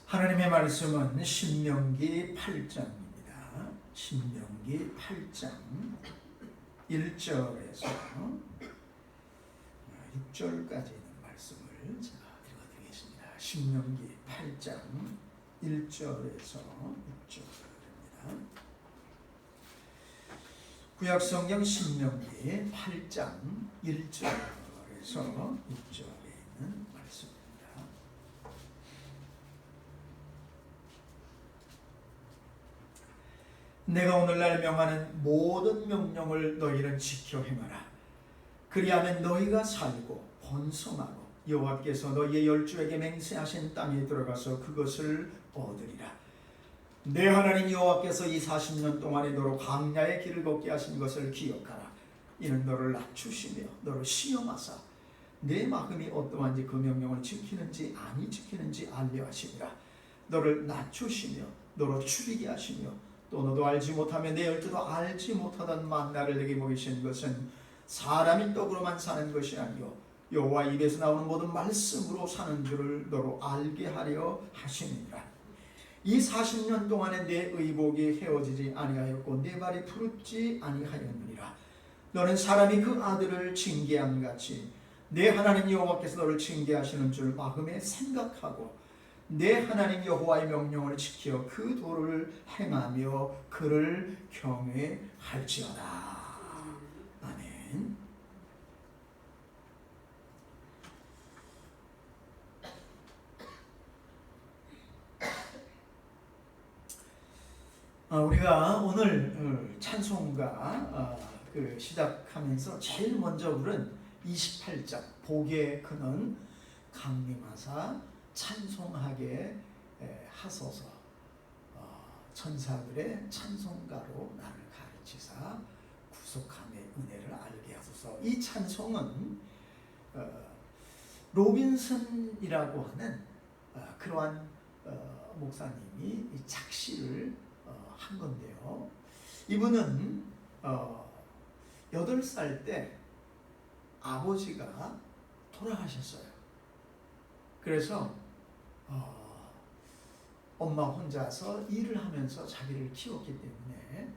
하나님의 말씀은 신명기 8장입니다. 신명기 8장 1절에서 6절까지 있는 말씀을 제가 읽어드리겠습니다. 신명기 8장 1절에서 6절입니다. 구약성경 신명기 8장 1절에서 6절에 있는 말씀입니다. 내가 오늘날 명하는 모든 명령을 너희는 지켜 행하라. 그리하면 너희가 살고 번성하고 여호와께서 너희의 열조에게 맹세하신 땅에 들어가서 그것을 얻으리라. 내 하나님 여호와께서 이 40년 동안에 너로 광야의 길을 걷게 하신 것을 기억하라. 이는 너를 낮추시며 너를 시험하사 내 마음이 어떠한지 그 명령을 지키는지 아니 지키는지 알려 하시니라. 너를 낮추시며 너로 추리게 하시며 또 너도 알지 못하며 내 열조도 알지 못하던 만나를 내게 먹이신 것은 사람이 떡으로만 사는 것이 아니요 여호와 입에서 나오는 모든 말씀으로 사는 줄을 너로 알게 하려 하시니라. 이 40년 동안에 내 의복이 헤어지지 아니하였고 내 발이 부르지 아니하였느니라. 너는 사람이 그 아들을 징계함 같이 내 하나님 여호와께서 너를 징계하시는 줄 마음에 생각하고 내 하나님 여호와의 명령을 지켜 그 도를 행하며 그를 경외할지어다. 아멘. 우리가 오늘 찬송가 시작하면서 제일 먼저 부른 28장 복의 근원 강림하사 찬송하게 하소서. 천사들의 찬송가로 나를 가르치사 구속함의 은혜를 알게 하소서. 이 찬송은 로빈슨이라고 하는 그러한 목사님이 이 작시를 한 건데요. 이분은 8살 때 아버지가 돌아가셨어요. 그래서 엄마 혼자서 일을 하면서 자기를 키웠기 때문에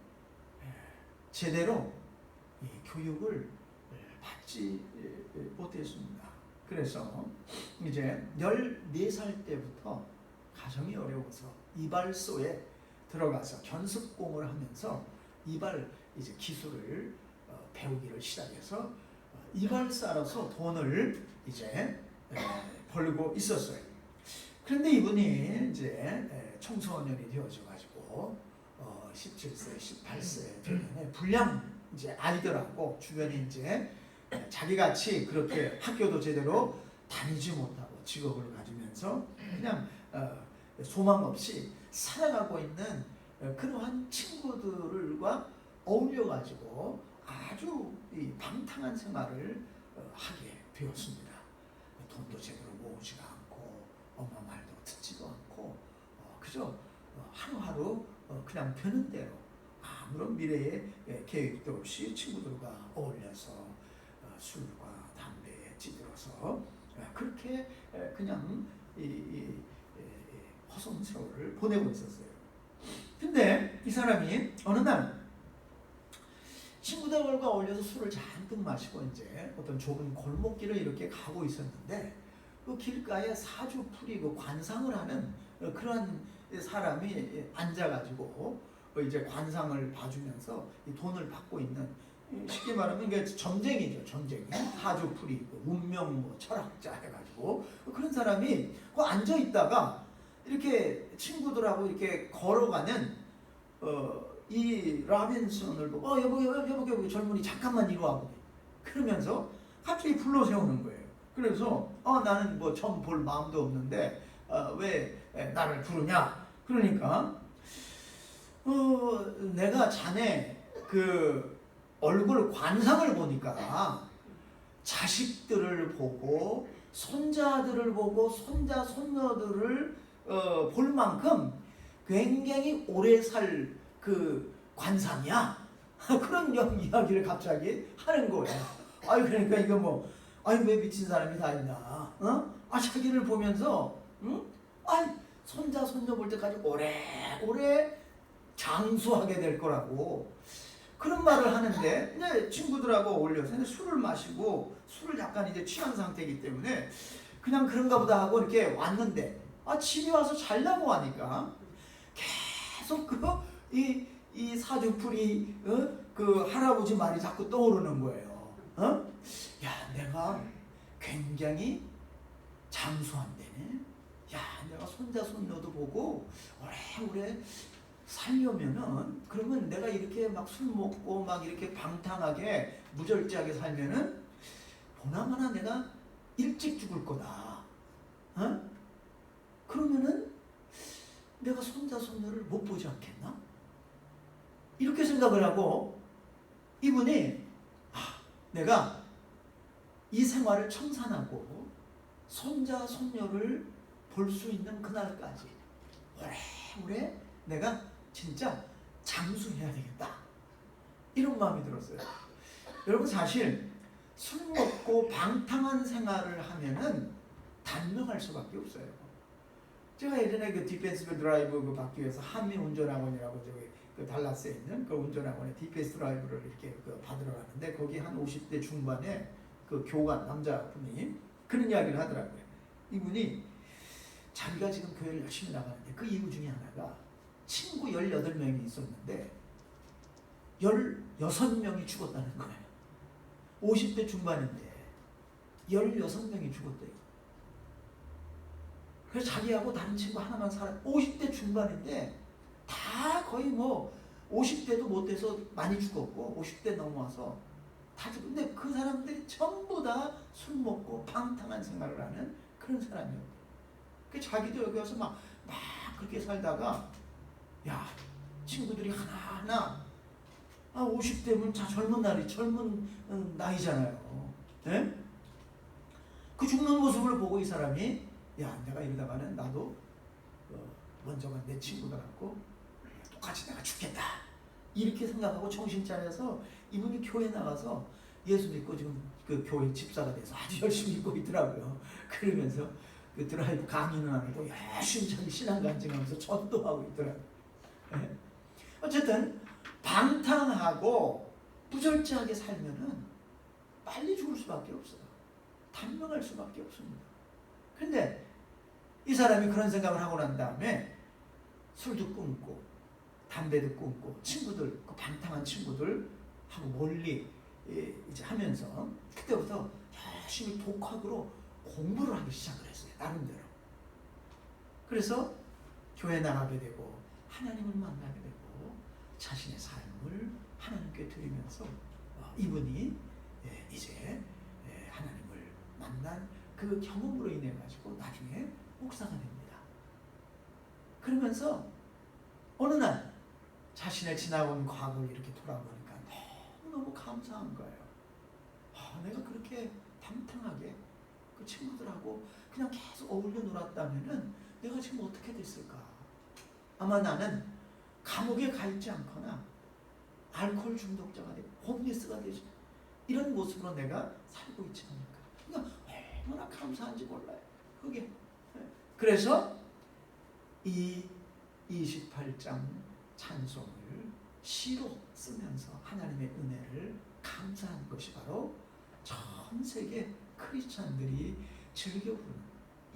제대로 교육을 받지 못했습니다. 그래서 이제 14살 때부터 가정이 어려워서 이발소에 들어가서 견습공을 하면서 이발 이제 기술을 배우기를 시작해서 이발사로서 돈을 이제 벌고 있었어요. 그런데 이분이 이제 청소년이 되어져 가지고 17세, 18세 되면 불량 이제 아이들하고 주변에 이제 자기같이 그렇게 학교도 제대로 다니지 못하고 직업을 가지면서 그냥 소망 없이 살아가고 있는 그러한 친구들과 어울려 가지고 아주 방탕한 생활을 하게 되었습니다. 돈도 제대로 모으지가 않고 엄마 말도 듣지도 않고 그저 하루하루 그냥 되는 대로 아무런 미래의 계획도 없이 친구들과 어울려서 술과 담배에 찌들어서 그렇게 그냥 허송 세월을 보내고 있었어요. 근데 이 사람이 어느 날 친구들과 어울려서 술을 잔뜩 마시고 이제 어떤 좁은 골목길을 이렇게 가고 있었는데 그 길가에 사주풀이 그 관상을 하는 그런 사람이 앉아가지고 이제 관상을 봐주면서 돈을 받고 있는, 쉽게 말하면 이게 점쟁이죠. 점쟁이. 사주풀이 운명 뭐 철학자 해가지고 그런 사람이 그 앉아 있다가 이렇게 친구들하고 이렇게 걸어가는 이 라빈슨을 보고 여보 젊은이 잠깐만 이리 와보게 그러면서 갑자기 불러 세우는 거예요. 그래서 나는 뭐 처음 볼 마음도 없는데 왜 나를 부르냐? 그러니까 내가 자네 그 얼굴 관상을 보니까 자식들을 보고 손자들을 보고 손자 손녀들을 볼 만큼 굉장히 오래 살 그 관상이야. 그런 이야기를 갑자기 하는 거예요. 그러니까 이거 뭐 왜 미친 사람이 다 있나? 자기를 보면서 손자 손녀 볼 때까지 오래오래 장수하게 될 거라고 그런 말을 하는데, 근데 친구들하고 어울려서 술을 마시고 술을 약간 이제 취한 상태이기 때문에 그냥 그런가 보다 하고 이렇게 왔는데, 집에 와서 잘라고 하니까 계속 이 사주풀이 그 할아버지 말이 자꾸 떠오르는 거예요. 야, 내가 굉장히 장수한대네. 야, 내가 손자 손녀도 보고 오래오래 살려면은, 그러면 내가 이렇게 막 술 먹고 막 이렇게 방탕하게 무절제하게 살면은 보나마나 내가 일찍 죽을 거다. 그러면은 내가 손자 손녀를 못 보지 않겠나? 이렇게 생각을 하고 이분이 내가 이 생활을 청산하고 손자 손녀를 볼 수 있는 그날까지 오래오래 내가 진짜 장수해야 되겠다, 이런 마음이 들었어요. 여러분, 사실 술 먹고 방탕한 생활을 하면은 단명할 수밖에 없어요. 제가 예전에 그 디펜스 드라이브 그 받기 위해서 한미 운전학원이라고 저기 그 달라스에 있는 그 운전학원에 디펜스 드라이브를 이렇게 그 받으러 갔는데, 거기 한 50대 중반에 그 교관 남자분이 그런 이야기를 하더라고요. 이분이 자기가 지금 교회를 열심히 나가는데 그 이유 중에 하나가 친구 18명이 있었는데 16명이 죽었다는 거예요. 50대 중반인데 16명이 죽었대요. 그래서 자기하고 다른 친구 하나만 살아. 50대 중반인데 다 거의 뭐 50대도 못 돼서 많이 죽었고 50대 넘어와서 다 죽었는데, 그 사람들이 전부 다 술 먹고 방탕한 생활을 하는 그런 사람이었대요. 그 자기도 여기 와서 막 그렇게 살다가, 야, 친구들이 하나하나 50대면 자 젊은 나이잖아요. 네? 그 죽는 모습을 보고 이 사람이, 야, 내가 이러다가는 나도 먼저가 내 친구들하고 똑같이 내가 죽겠다, 이렇게 생각하고 정신 차려서 이분이 교회 나가서 예수 믿고 지금 그 교회 집사가 돼서 아주 열심히 믿고 있더라고요. 그러면서 그 드라이브 강의는 안 하고 열심히 자기 신앙 간증하면서 전도하고 있더라고요. 네? 어쨌든 방탕하고 부절제하게 살면은 빨리 죽을 수밖에 없어요. 단명할 수밖에 없습니다. 근데 이 사람이 그런 생각을 하고 난 다음에 술도 끊고 담배도 끊고 친구들, 그 방탕한 친구들하고 멀리 이제 하면서 그때부터 열심히 독학으로 공부를 하기 시작을 했어요. 나름대로. 그래서 교회 나가게 되고 하나님을 만나게 되고 자신의 삶을 하나님께 드리면서 이분이 이제 하나님을 만난 그 경험으로 인해 가지고 나중에 목사가 됩니다. 그러면서 어느 날 자신의 지나온 과거를 이렇게 돌아보니까 너무너무 감사한 거예요. 내가 그렇게 방탕하게 그 친구들하고 그냥 계속 어울려 놀았다면은 내가 지금 어떻게 됐을까? 아마 나는 감옥에 가 있지 않거나 알코올 중독자가 되고 홈리스가 되지, 이런 모습으로 내가 살고 있지 않을까? 그러니까 얼마나 감사한지 몰라요. 그게. 그래서 이 28장 찬송을 시로 쓰면서 하나님의 은혜를 감사한 것이 바로 전 세계 크리스찬들이 즐겨 부르는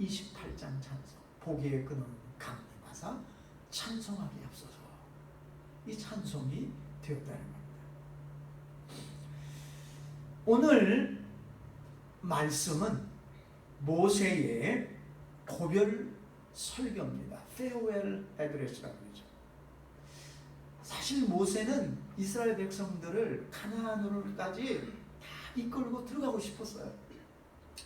28장 찬송, 보기의 근원 강림하사 찬송하게 앞서서 이 찬송이 되었다는 겁니다. 오늘 말씀은 모세의 고별 설교입니다. Farewell Address라고 그러죠. 사실 모세는 이스라엘 백성들을 가나안으로까지 다 이끌고 들어가고 싶었어요.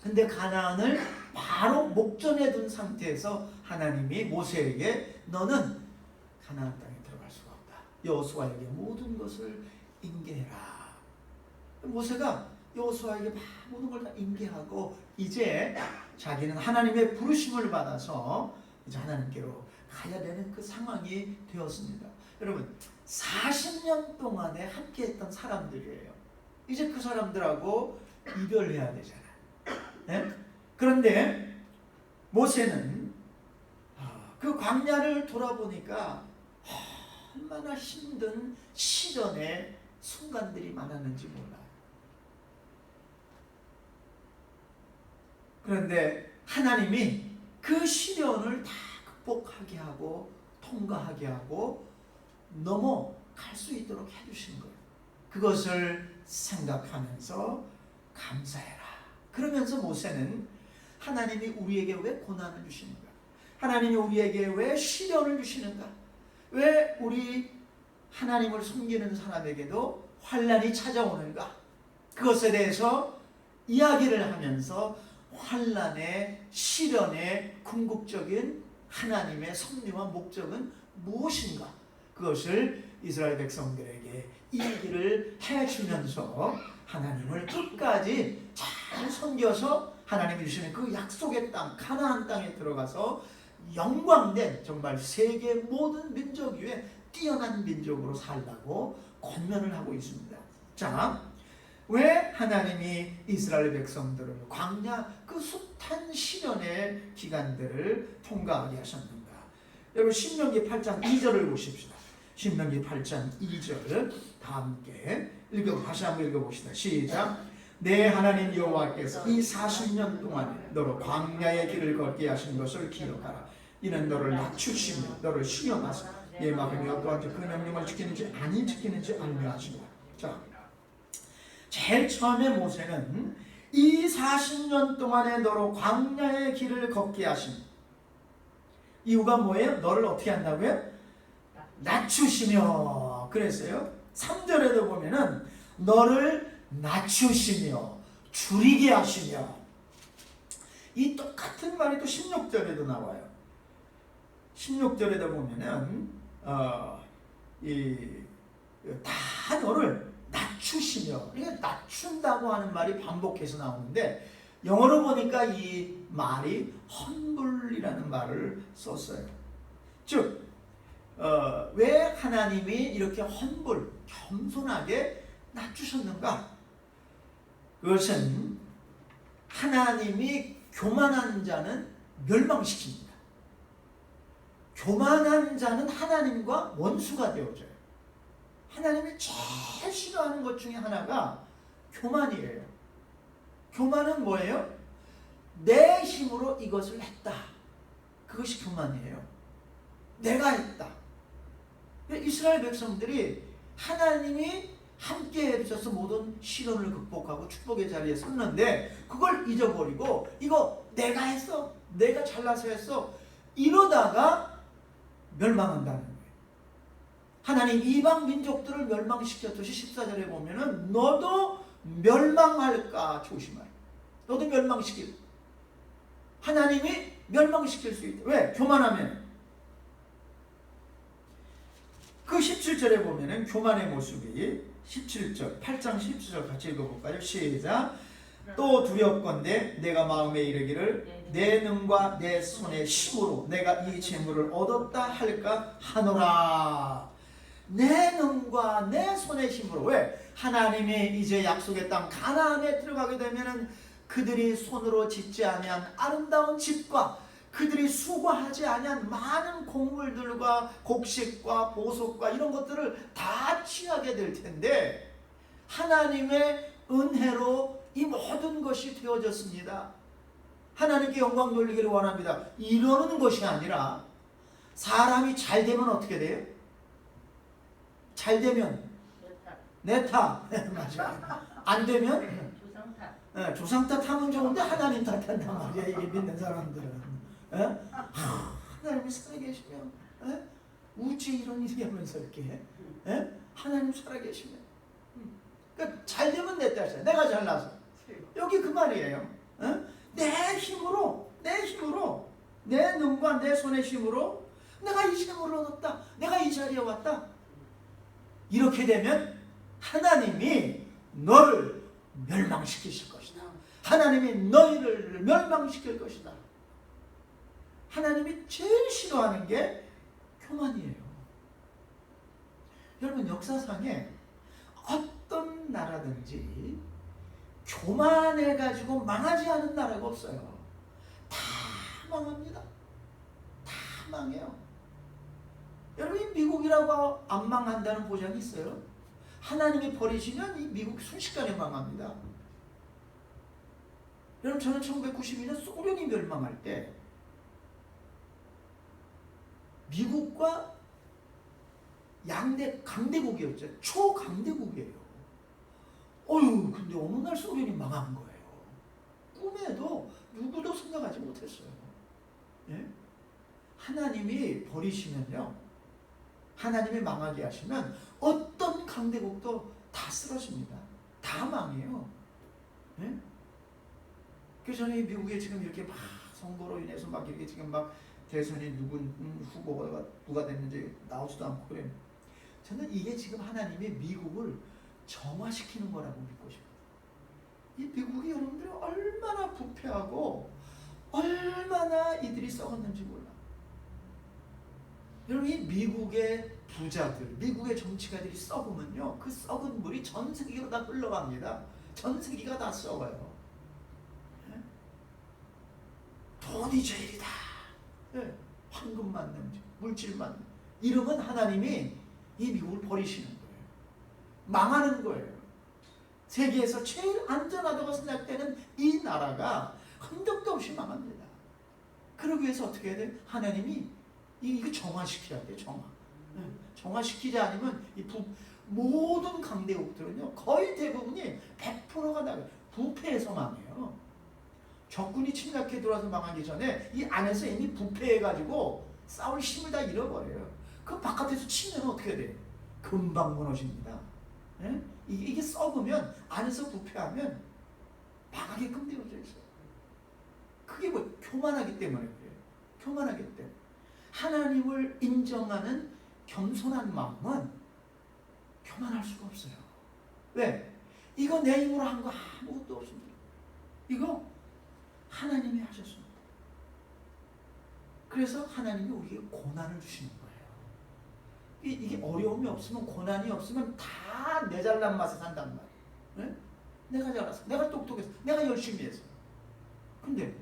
근데 가나안을 바로 목전에 둔 상태에서 하나님이 모세에게 너는 가나안 땅에 들어갈 수가 없다. 여호수아에게 모든 것을 인계해라. 모세가 여호수아에게 모든 걸 다 인계하고 이제 자기는 하나님의 부르심을 받아서 이제 하나님께로 가야 되는 그 상황이 되었습니다. 여러분, 40년 동안에 함께했던 사람들이에요. 이제 그 사람들하고 이별해야 되잖아요. 네? 그런데 모세는 그 광야를 돌아보니까 얼마나 힘든 시련의 순간들이 많았는지 몰라요. 그런데 하나님이 그 시련을 다 극복하게 하고 통과하게 하고 넘어갈 수 있도록 해주신 거예요. 그것을 생각하면서 감사해라. 그러면서 모세는 하나님이 우리에게 왜 고난을 주시는가? 하나님이 우리에게 왜 시련을 주시는가? 왜 우리 하나님을 섬기는 사람에게도 환난이 찾아오는가? 그것에 대해서 이야기를 하면서 환난의 시련의 궁극적인 하나님의 섭리와 목적은 무엇인가? 그것을 이스라엘 백성들에게 얘기를 해주면서 하나님을 끝까지 잘 섬겨서 하나님이 주시는 그 약속의 땅 가나안 땅에 들어가서 영광된 정말 세계 모든 민족 위에 뛰어난 민족으로 살라고 권면을 하고 있습니다. 자, 왜 하나님이 이스라엘 백성들을 광야 그 숱한 시련의 기간들을 통과하게 하셨는가? 여러분 신명기 8장 2절을 보십시다. 신명기 8장 2절 다 함께 다시 한번 읽어봅시다. 시작. 내 하나님 여호와께서 이 40년 동안 너로 광야의 길을 걷게 하신 것을 기억하라. 이는 너를 낮추시며 너를 시험하사 내 마음이 어떠한지 그 명령을 지키는지 아니 지키는지 알려 하시고. 자, 제일 처음에 모세는 이 40년 동안에 너로 광야의 길을 걷게 하신 이유가 뭐예요? 너를 어떻게 한다고요? 낮추시며 그랬어요. 3절에도 보면은 너를 낮추시며 줄이게 하시며 이 똑같은 말이 또 16절에도 나와요. 16절에도 보면은 다 너를 낮추시며 이게 낮춘다고 하는 말이 반복해서 나오는데 영어로 보니까 이 말이 humble이라는 말을 썼어요. 즉 왜 하나님이 이렇게 humble, 겸손하게 낮추셨는가? 그것은 하나님이 교만한 자는 멸망시킵니다. 교만한 자는 하나님과 원수가 되어져요. 하나님이 제일 싫어하는 것 중에 하나가 교만이에요. 교만은 뭐예요? 내 힘으로 이것을 했다. 그것이 교만이에요. 내가 했다. 이스라엘 백성들이 하나님이 함께 해주셔서 모든 시련을 극복하고 축복의 자리에 섰는데 그걸 잊어버리고 이거 내가 했어. 내가 잘나서 했어. 이러다가 멸망한다는 거예요. 하나님 이방 민족들을 멸망시켰듯이 14절에 보면은 너도 멸망할까 조심하라. 너도 멸망시킬. 하나님이 멸망시킬 수 있다. 왜? 교만하면. 그 17절에 보면은 교만의 모습이 17절, 8장 17절 같이 읽어볼까요? 시작. 또 두렵건대 내가 마음에 이르기를 내 능과 내 손의 힘으로 내가 이 재물을 얻었다 할까 하노라. 내 능과 내 손의 힘으로. 왜? 하나님이 이제 약속의 땅 가나안에 들어가게 되면은 그들이 손으로 짓지 아니한 아름다운 집과 그들이 수고하지 아니한 많은 곡물들과 곡식과 보석과 이런 것들을 다 취하게 될 텐데 하나님의 은혜로 이 모든 것이 되어졌습니다. 하나님께 영광 돌리기를 원합니다. 이러는 것이 아니라 사람이 잘 되면 어떻게 돼요? 잘 되면 내 탓. 맞아. 안 되면 조상 탓하면 좋은데 하나님 탓한단 말이야. 이게 믿는 사람들은. 하나님이 살아계시면 우찌 이런 일이 하면서 이렇게 하나님 살아계시면 그러니까 잘 되면 내 탓이야. 내가 잘나서. 여기 그 말이에요. 내 힘으로 내 눈과 내 손의 힘으로 내가 이 재물을 얻었다. 내가 이 자리에 왔다. 이렇게 되면 하나님이 너를 멸망시키실 것이다. 하나님이 너희를 멸망시킬 것이다. 하나님이 제일 싫어하는 게 교만이에요. 여러분 역사상에 어떤 나라든지 교만해가지고 망하지 않은 나라가 없어요. 다 망합니다. 다 망해요. 여러분, 이 미국이라고 안 망한다는 보장이 있어요? 하나님이 버리시면 이 미국 순식간에 망합니다. 여러분, 저는 1992년 소련이 멸망할 때 미국과 양대 강대국이었죠. 초강대국이에요. 근데 어느 날 소련이 망한 거예요. 꿈에도 누구도 생각하지 못했어요. 예? 하나님이 버리시면요, 하나님이 망하게 하시면 어떤 강대국도 다 쓰러집니다. 다 망해요. 예? 그래서 저는 미국에 지금 이렇게 막 선거로 인해서 막 이렇게 지금 막 대선이 후보가 누가 됐는지 나오지도 않고 그래요. 저는 이게 지금 하나님이 미국을 정화시키는 거라고 믿고 싶어요. 이 미국이 여러분들이 얼마나 부패하고 얼마나 이들이 썩었는지 몰라. 여러분, 이 미국의 부자들, 미국의 정치가들이 썩으면요, 그 썩은 물이 전 세계로 다 흘러갑니다. 전 세계가 다 썩어요. 네? 돈이 제일이다. 네. 황금만 넘지, 물질만. 이러면 하나님이 이 미국을 버리시는 거예요. 망하는 거예요. 세계에서 제일 안전하다고 생각되는 이 나라가 흔적도 없이 망합니다. 그러기 위해서 어떻게 해야 돼요? 하나님이 이거 정화시켜야 돼요. 정화시키지 않으면 모든 강대국들은요, 거의 대부분이 100%가 나가요. 부패해서 망해요. 적군이 침략해 들어와서 망하기 전에 이 안에서 이미 부패해가지고 싸울 힘을 다 잃어버려요. 그 바깥에서 치면 어떻게 돼요? 금방 무너집니다. 예? 이게 썩으면, 안에서 부패하면 망하게끔 되어져 있어요. 그게 교만하기 때문에 그래요. 교만하기 때문에. 하나님을 인정하는 겸손한 마음은 교만할 수가 없어요. 왜? 이거 내 힘으로 한 거 아무것도 없습니다. 이거 하나님이 하셨습니다. 그래서 하나님이 우리에게 고난을 주시는 거예요. 이게 어려움이 없으면, 고난이 없으면 다 내 잘난 맛에 산단 말이에요. 네? 내가 잘났어, 내가 똑똑해서, 내가 열심히 해서. 근데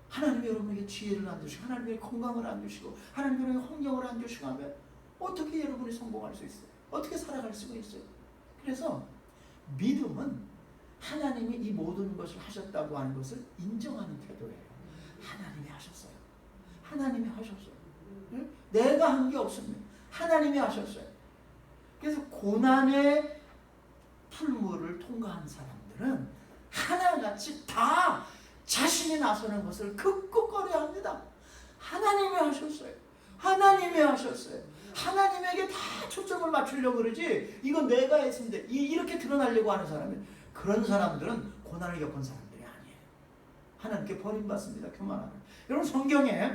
하나님이 여러분에게 지혜를 안 주시고, 하나님이 건강을 안 주시고, 하나님이 환경을 안 주시고 하면 어떻게 여러분이 성공할 수 있어요? 어떻게 살아갈 수가 있어요? 그래서 믿음은 하나님이 이 모든 것을 하셨다고 하는 것을 인정하는 태도예요. 하나님이 하셨어요. 하나님이 하셨어요. 응? 내가 한 게 없습니다. 하나님이 하셨어요. 그래서 고난의 풀무를 통과한 사람들은 하나같이 다 자신이 나서는 것을 극구거려 합니다. 하나님이 하셨어요. 하나님이 하셨어요. 하나님에게 다 초점을 맞추려고 그러지, 이거 내가 했습니다, 이렇게 드러나려고 하는 사람이, 그런 사람들은 고난을 겪은 사람들이 아니에요. 하나님께 버림받습니다. 교만하면. 여러분, 성경에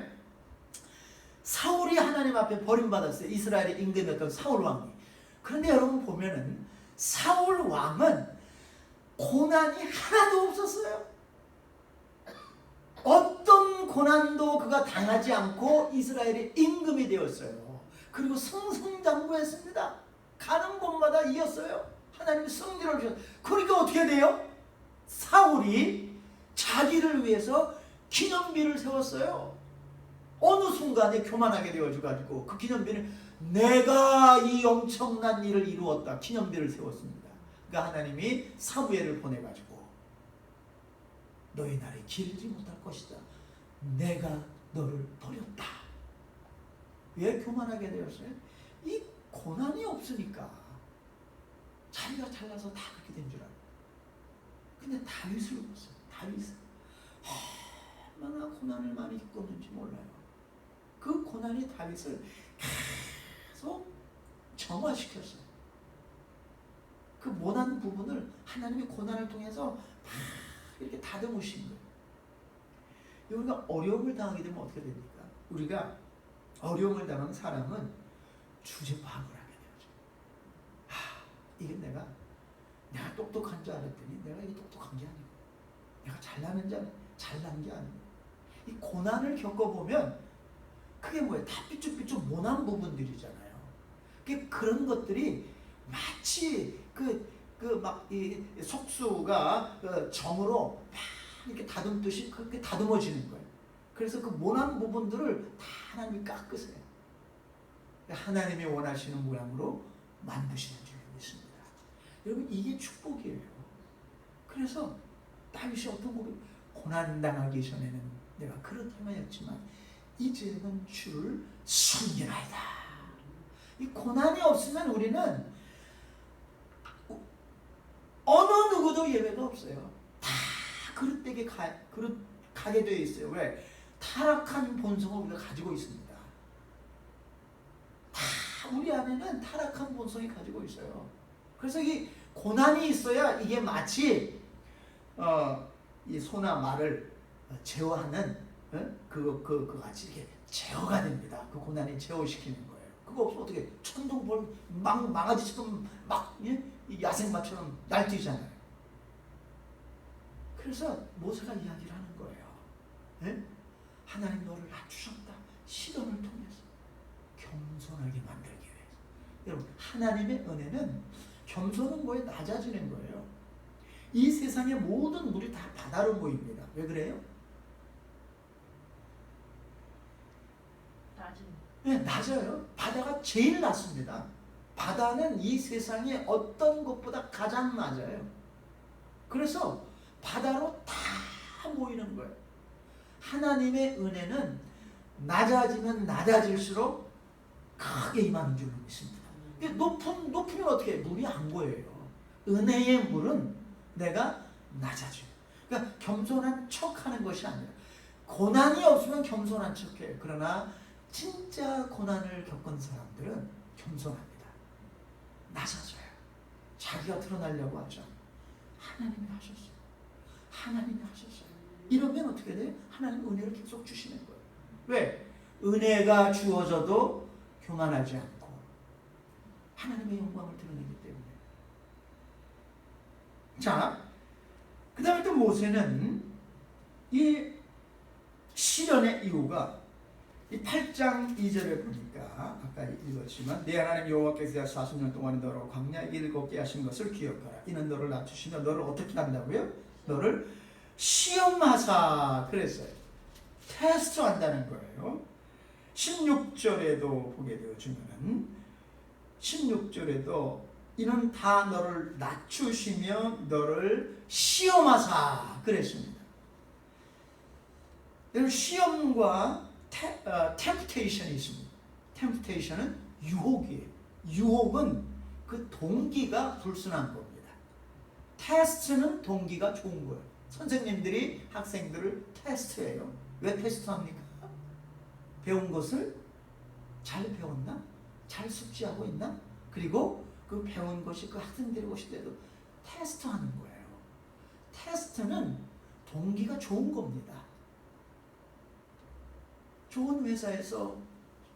사울이 하나님 앞에 버림받았어요. 이스라엘의 임금이었던 사울 왕이. 그런데 여러분 보면은 사울 왕은 고난이 하나도 없었어요. 어떤 고난도 그가 당하지 않고 이스라엘의 임금이 되었어요. 그리고 승승장구했습니다. 가는 곳마다 이겼어요. 하나님이 승리를 주셨어요. 그러니까 어떻게 돼요? 사울이 자기를 위해서 기념비를 세웠어요. 어느 순간에 교만하게 되어가지고 그 기념비는 내가 이 엄청난 일을 이루었다, 기념비를 세웠습니다. 그러니까 하나님이 사무엘을 보내가지고 너희 날이 길지 못할 것이다, 내가 너를 버렸다. 왜 교만하게 되었어요? 이 고난이 없으니까. 자기가 잘나서 다 그렇게 된 줄 알아요. 근데 다윗을 보세요. 다윗은 얼마나 고난을 많이 겪었는지 몰라요. 그 고난이 다윗을 계속 정화시켰어요. 그 못한 부분을 하나님이 고난을 통해서 막 이렇게 다듬으신 거예요. 우리가 어려움을 당하게 되면 어떻게 됩니까? 우리가 어려움을 당하는 사람은 주제파악을 하게 되죠. 이게 내가 똑똑한 줄 알았더니 내가 이게 똑똑한 게 아니고, 내가 잘나는 게 아니고. 이 고난을 겪어보면 그게 뭐예요? 다 삐쭉삐쭉 모난 부분들이잖아요. 그런 것들이 마치 이 속수가 정으로 막 이렇게 다듬듯이 그렇게 다듬어지는 거예요. 그래서 그 모난 부분들을 다 하나님이 깎으세요. 하나님이 원하시는 모양으로 만드시는 줄 믿습니다. 여러분, 이게 축복이에요. 그래서 다윗이 어떤 곡이 고난당하기 전에는 내가 그릇 행하였지만 이제는 주를 섬기나이다. 이 고난이 없으면 우리는 어느 누구도 예외가 없어요. 다 그릇되게 가게 되어 있어요. 왜? 타락한 본성을 우리가 가지고 있습니다. 다 우리 안에는 타락한 본성이 가지고 있어요. 그래서 이 고난이 있어야 이게 마치 이 소나 말을 제어하는 그거 같이 이렇게 제어가 됩니다. 그 고난이 제어시키는 거예요. 그거 없으면 어떻게 천둥벌 망아지처럼 막 야생마처럼 날뛰잖아요. 그래서 모세가 이야기를 하는 거예요. 네? 하나님 너를 낮추셨다. 시련을 통해서 겸손하게 만들기 위해서. 여러분, 하나님의 은혜는 겸손은 뭐에 낮아지는 거예요. 이 세상의 모든 물이 다 바다로 모입니다. 왜 그래요? 네, 낮아요. 바다가 제일 낮습니다. 바다는 이 세상의 어떤 것보다 가장 낮아요. 그래서 바다로 다 모이는 거예요. 하나님의 은혜는 낮아지면 낮아질수록 크게 임하는 줄로 믿습니다. 높으면 어떻게 해요? 물이 안 보여요. 은혜의 물은 내가 낮아져요. 그러니까 겸손한 척하는 것이 아니라, 고난이 없으면 겸손한 척해요. 그러나 진짜 고난을 겪은 사람들은 겸손합니다. 낮아져요. 자기가 드러나려고 하죠. 하나님이 하셨어요. 하나님이 하셨어요. 이러면 어떻게 돼요? 하나님 은혜를 계속 주시는 거예요. 왜? 은혜가 주어져도 교만하지 않고 하나님의 영광을 드러내기 때문에. 자, 그 다음에 또 모세는 이 시련의 이유가 이 8장 2절에 보니까 아까 읽었지만 내 하나님 여호와께서 40년 동안 너를 광야에 길 걷게 하신 것을 기억하라. 이는 너를 낮추시며 너를 어떻게 한다고요? 너를 시험하사 그랬어요. 테스트 한다는 거예요. 16절에도 보게 되어지면 16절에도 이는 다 너를 낮추시며 너를 시험하사 그랬습니다. 여러분, 시험과 템프테이션이 있습니다. 템프테이션은 유혹이에요. 유혹은 그 동기가 불순한 겁니다. 테스트는 동기가 좋은 거예요. 선생님들이 학생들을 테스트해요. 왜 테스트합니까? 배운 것을 잘 배웠나? 잘 숙지하고 있나? 그리고 그 배운 것이 그 학생들이 오실 때도 테스트하는 거예요. 테스트는 동기가 좋은 겁니다. 좋은 회사에서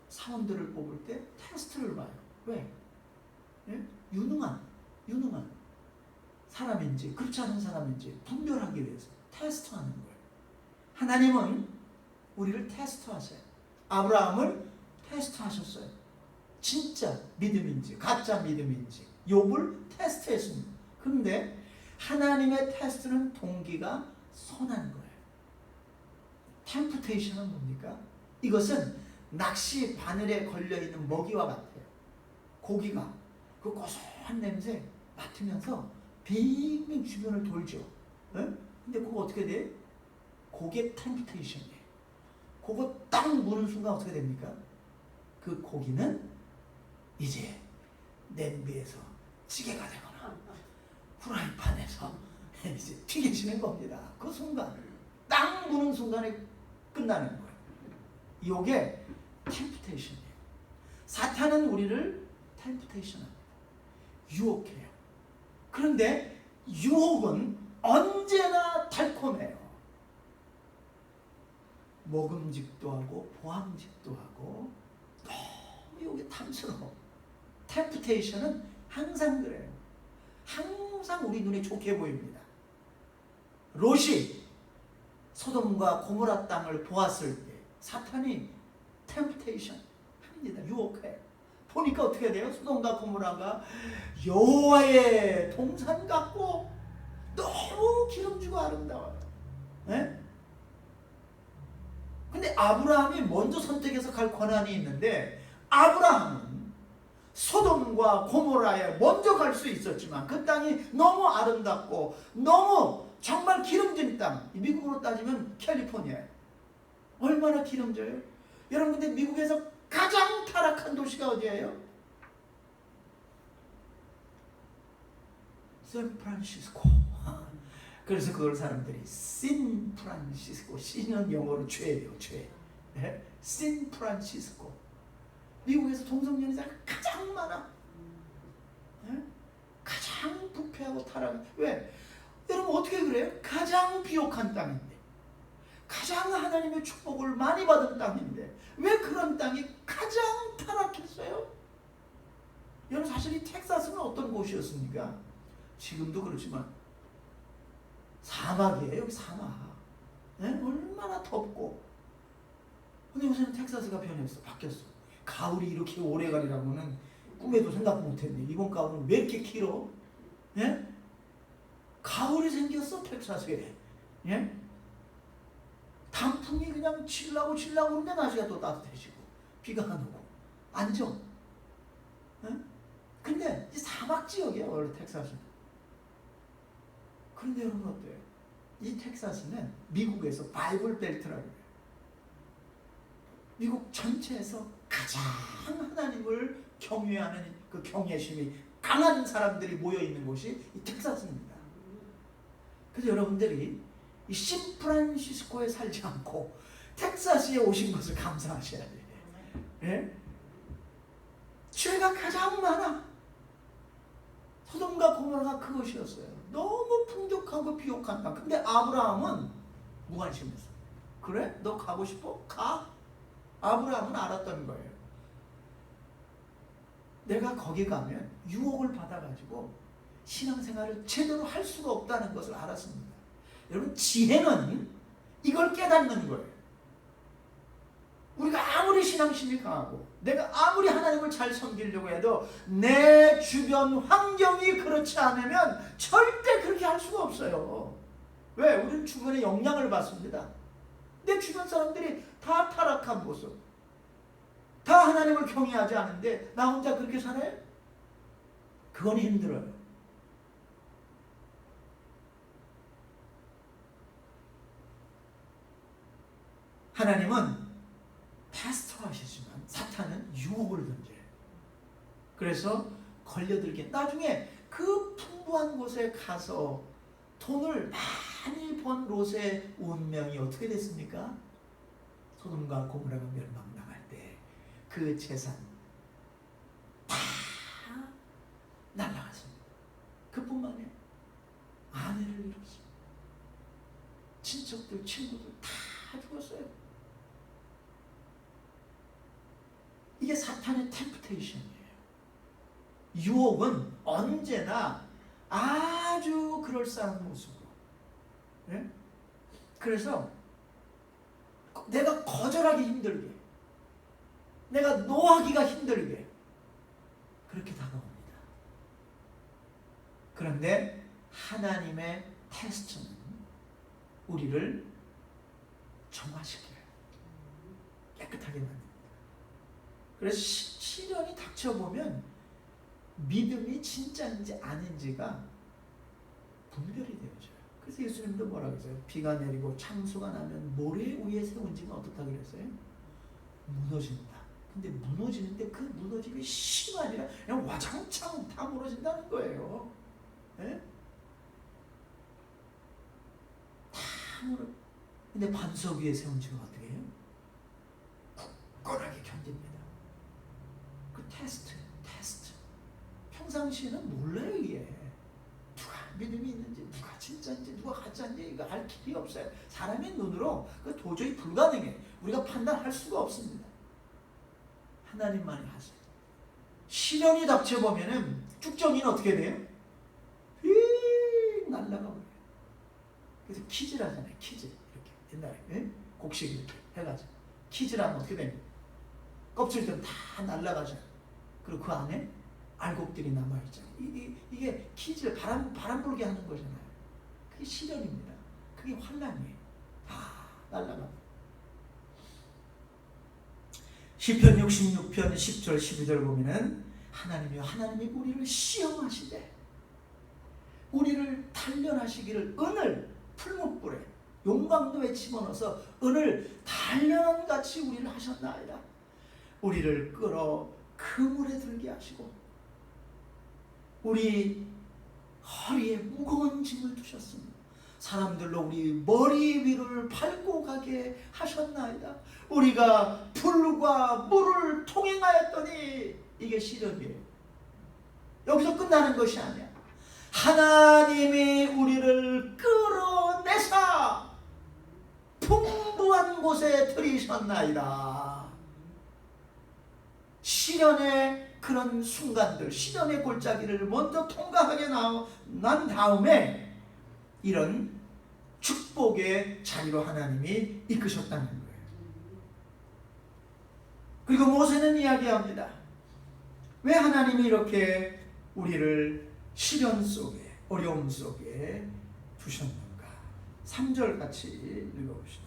사원들을 뽑을 때 테스트를 봐요. 왜? 예? 유능한 사람인지 그렇지 않은 사람인지 분별하기 위해서 테스트하는 거예요. 하나님은 우리를 테스트하세요. 아브라함을 테스트하셨어요. 진짜 믿음인지 가짜 믿음인지 욥을 테스트했습니다. 그런데 하나님의 테스트는 동기가 선한 거예요. 템프테이션은 뭡니까? 이것은 낚시 바늘에 걸려있는 먹이와 같아요. 고기가 그 고소한 냄새 맡으면서 빙빙 주변을 돌죠. 네? 근데 그거 어떻게 돼? 그게 템프테이션이에요. 그거 딱 무는 순간 어떻게 됩니까? 그 고기는 이제 냄비에서 찌개가 되거나 프라이팬에서 이제 튀겨지는 겁니다. 그 순간 딱 무는 순간에 끝나는 거예요. 이게 템프테이션이에요. 사탄은 우리를 템프테이션합니다. 유혹해요. 그런데 유혹은 언제나 달콤해요. 먹음직도 하고 보암직도 하고 너무 이게 탐스러워. 템프테이션은 항상 그래요. 항상 우리 눈에 좋게 보입니다. 롯이 소돔과 고모라 땅을 보았을 때 사탄이 템프테이션 합니다. 유혹해요. 보니까 어떻게 돼요? 소돔과 고모라가 여호와의 동산 같고 너무 기름지고 아름다워요. 네? 근데 아브라함이 먼저 선택해서 갈 권한이 있는데 아브라함은 소돔과 고모라에 먼저 갈 수 있었지만 그 땅이 너무 아름답고 너무 정말 기름진 땅, 미국으로 따지면 캘리포니아예요. 얼마나 기름져요? 여러분, 근데 미국에서 가장 타락한 도시가 어디예요? 샌프란시스코. 그래서 그걸 사람들이 신프란시스코, 신은 영어로 죄예요, 죄. 네? 신프란시스코. 미국에서 동성연애자가 가장 많아. 네? 가장 부패하고 타락. 왜? 여러분 어떻게 그래요? 가장 비옥한 땅인데, 가장 하나님의 축복을 많이 받은 땅인데 왜 그런 땅이 가장 타락했어요? 여러분, 사실 이 텍사스는 어떤 곳이었습니까? 지금도 그렇지만 사막이에요. 여기 사막. 네? 얼마나 덥고. 근데 요새는 텍사스가 변했어. 바뀌었어. 가을이 이렇게 오래가리라고는 꿈에도 생각 못했네. 이번 가을은 왜 이렇게 길어? 예? 가을이 생겼어, 텍사스에. 예? 단풍이 그냥 질라고 그러는데 날씨가 또 따뜻해지고 비가 안 오고 안정. 예? 근데 이 사막 지역이에요, 원래 텍사스는. 그런데 여러분 어때요? 이 텍사스는 미국에서 바이블 벨트라고 해요. 미국 전체에서 가장 하나님을 경외하는 그 경외심이 강한 사람들이 모여있는 곳이 이 텍사스입니다. 그래서 여러분들이 이 샌프란시스코에 살지 않고 텍사스에 오신 것을 감사하셔야 돼요. 예? 죄가 가장 많아. 소돔과 고모라가 그것이었어요. 너무 풍족하고 비옥한 땅. 근데 아브라함은 무관심했어. 그래? 너 가고 싶어? 가. 아브라함은 알았던 거예요. 내가 거기 가면 유혹을 받아가지고 신앙생활을 제대로 할 수가 없다는 것을 알았습니다. 여러분, 지혜는 이걸 깨닫는 거예요. 우리가 아무리 신앙심이 강하고 내가 아무리 하나님을 잘 섬기려고 해도 내 주변 환경이 그렇지 않으면 절대 그렇게 할 수가 없어요. 왜? 우리는 주변에 영향을 받습니다. 내 주변 사람들이 다 타락한 모습, 다 하나님을 경외하지 않은데 나 혼자 그렇게 살아요? 그건 힘들어요. 하나님은 패스트하시지만 사탄은 유혹을 던져요. 그래서 걸려들게, 나중에 그 풍부한 곳에 가서 돈을 많이 번 롯의 운명이 어떻게 됐습니까? 소돔과 고모라가 멸망당할 때 그 재산 다 날아갔습니다. 그뿐만 아니라 아내를 잃었습니다. 친척들, 친구들 다 죽었어요. 이게 사탄의 템프테이션이에요. 유혹은 언제나 아주 그럴싸한 모습으로. 네? 그래서 내가 거절하기 힘들게, 내가 노하기가 힘들게 그렇게 다가옵니다. 그런데 하나님의 테스트는 우리를 정화시켜요. 깨끗하게 만듭니다. 그래서 시련이 닥쳐보면 믿음이 진짜인지 아닌지가 분별이 되어져요. 그래서 예수님도 뭐라고 했어요? 비가 내리고 창수가 나면 모래 위에 세운 집은 어떻다고 그랬어요? 무너진다. 근데 무너지는데 그 무너짐이 시가 아니라 그냥 와장창 다 무너진다는 거예요. 네? 다 무너. 근데 반석 위에 세운 집은 어떻게 해요? 굳건하게 견딥니다. 그 테스트. 평상시에는 몰라요, 이게. 누가 믿음이 있는지, 누가 진짜인지, 누가 가짜인지 이거 알 길이 없어요. 사람의 눈으로 그 도저히 불가능해. 우리가 판단할 수가 없습니다. 하나님만이 하세요. 시련이 닥쳐보면은 쭉정이는 어떻게 돼요? 휙 날아가 버려요. 그래서 키질 하잖아요. 키질. 이렇게 옛날에 예? 곡식 이렇게 해가지고 키질 하면 어떻게 됩니까? 껍질들은 다 날아가죠. 그리고 그 안에 알곡들이 남아있잖아요. 이게 키질, 바람 불게 하는 거잖아요. 그게 시련입니다. 그게 환난이에요. 다 날아갑니다. 시편 66편 10절 12절 보면은 하나님이 우리를 시험하시되 우리를 단련하시기를 은을 풀무불에 용광로에 집어넣어서 은을 단련같이 우리를 하셨나이다. 우리를 끌어 그물에 들게 하시고 우리 허리에 무거운 짐을 두셨습니다. 사람들로 우리 머리 위를 밟고 가게 하셨나이다. 우리가 불과 물을 통행하였더니 이게 시련이에요. 여기서 끝나는 것이 아니야. 하나님이 우리를 끌어내사 풍부한 곳에 들이셨나이다. 시련의 그런 순간들, 시련의 골짜기를 먼저 통과하게 난 다음에 이런 축복의 자리로 하나님이 이끄셨다는 거예요. 그리고 모세는 이야기합니다. 왜 하나님이 이렇게 우리를 시련 속에, 어려움 속에 두셨는가? 3절 같이 읽어봅시다.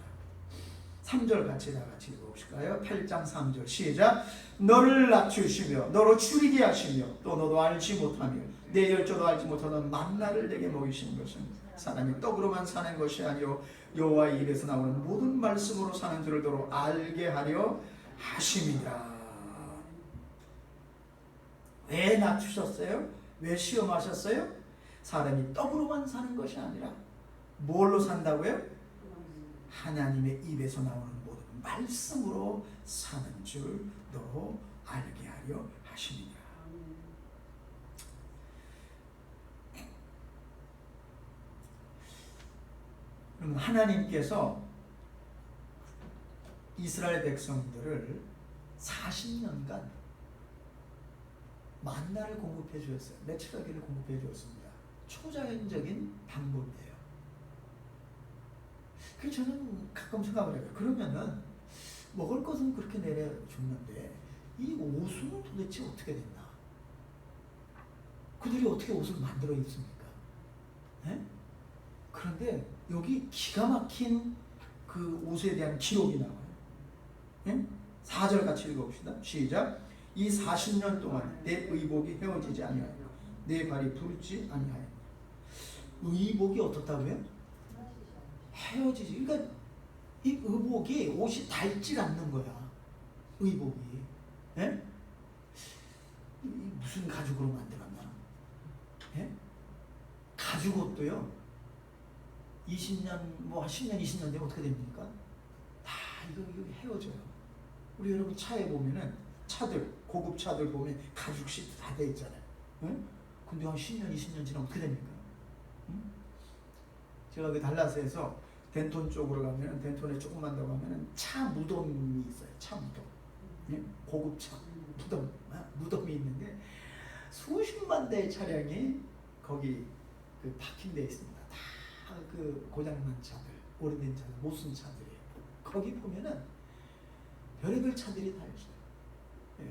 3절 같이 다 같이 읽어보실까요? 8장 3절 시작. 너를 낮추시며 너로 줄이게 하시며 또 너도 알지 못하며 내 열조도 알지 못하는 만나를 내게 먹이시는 것은 사람이 떡으로만 사는 것이 아니요 여호와의 입에서 나오는 모든 말씀으로 사는 줄을 너로 알게 하려 하심이라. 왜 낮추셨어요? 왜 시험하셨어요? 사람이 떡으로만 사는 것이 아니라 뭘로 산다고요? 하나님의 입에서 나오는 모든 말씀으로 사는 줄 너로 알게 하려 하심이라. 그럼 하나님께서 이스라엘 백성들을 40년간 만나를 공급해 주었어요. 메추라기를 공급해 주었습니다. 초자연적인 방법이에요. 그래서 저는 가끔 생각을 해요. 그러면은 먹을 것은 그렇게 내려줬는데 이 옷은 도대체 어떻게 됐나? 그들이 어떻게 옷을 만들어 입습니까? 네? 그런데 여기 기가 막힌 그 옷에 대한 기록이 나와요. 네? 4절 같이 읽어봅시다. 시작. 이 40년 동안 내 의복이 헤어지지 아니하였고 내 발이 부르지 아니하였고. 의복이 어떻다고요? 헤어지지. 그러니까 이 의복이 옷이 닳질 않는 거야. 의복이. 예? 무슨 가죽으로 만들었나? 예? 가죽 옷도요. 20년, 뭐 10년, 20년 되면 어떻게 됩니까? 다 이거 헤어져요. 우리 여러분 차에 보면은 차들, 고급 차들 보면 가죽 시트 다 돼 있잖아요. 예? 근데 한 10년, 20년 지나면 어떻게 됩니까? 응? 제가 그 달라스에서 덴톤 쪽으로 가면은 덴톤에 조금만 더 가면은 차 무덤이 있어요. 차 무덤. 예? 고급차 무덤이 있는데 수십만 대의 차량이 거기 그 파킹되어 있습니다. 다 그 고장난 차들, 오래된 차들, 못 쓴 차들이에요. 거기 보면은 별의별 차들이 다 있어요. 예.